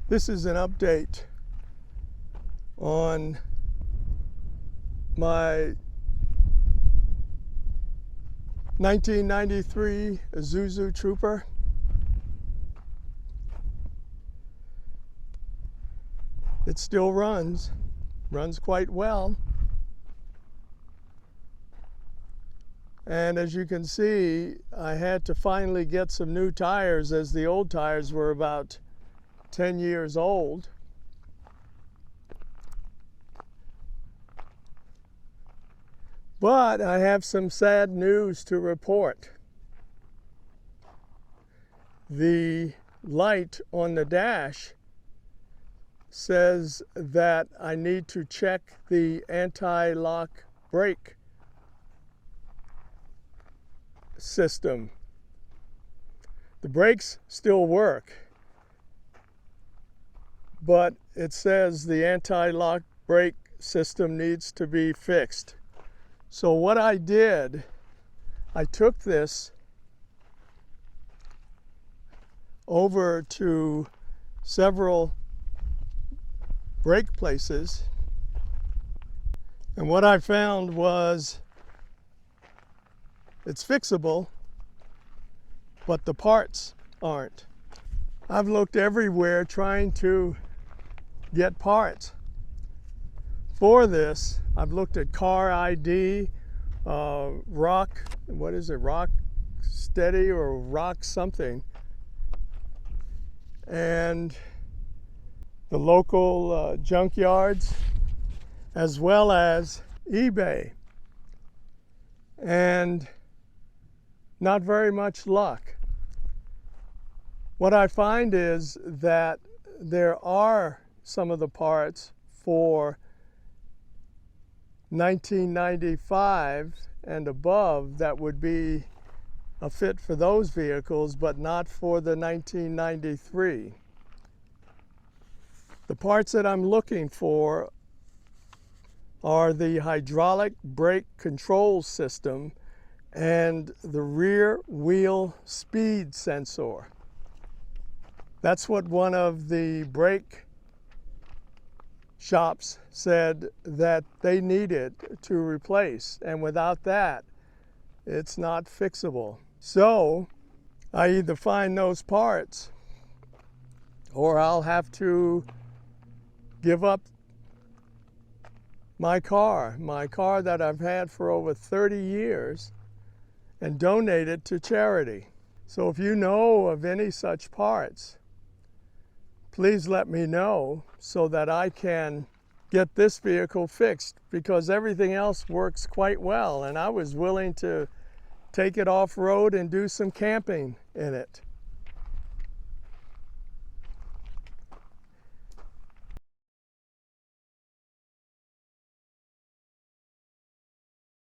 This is an update on my 1993 Isuzu Trooper. It still runs quite well. And as you can see, I had to finally get some new tires as the old tires were about 10 years old. But I have some sad news to report. The light on the dash says that I need to check the anti-lock brake system. The brakes still work, but it says the anti-lock brake system needs to be fixed. So what I did, I took this over to several brake places, and what I found was it's fixable, but the parts aren't. I've looked everywhere trying to get parts for this. I've looked at Car ID, Rock, what is it, Rock Steady or Rock something, and the local junkyards, as well as eBay, and not very much luck. What I find is that there are some of the parts for 1995 and above that would be a fit for those vehicles, but not for the 1993. The parts that I'm looking for are the hydraulic brake control system and the rear wheel speed sensor. That's what one of the brake shops said that they needed to replace, and without that, it's not fixable. So I either find those parts or I'll have to give up my car that I've had for over 30 years, and donate it to charity. So if you know of any such parts, please let me know so that I can get this vehicle fixed, because everything else works quite well, and I was willing to take it off-road and do some camping in it.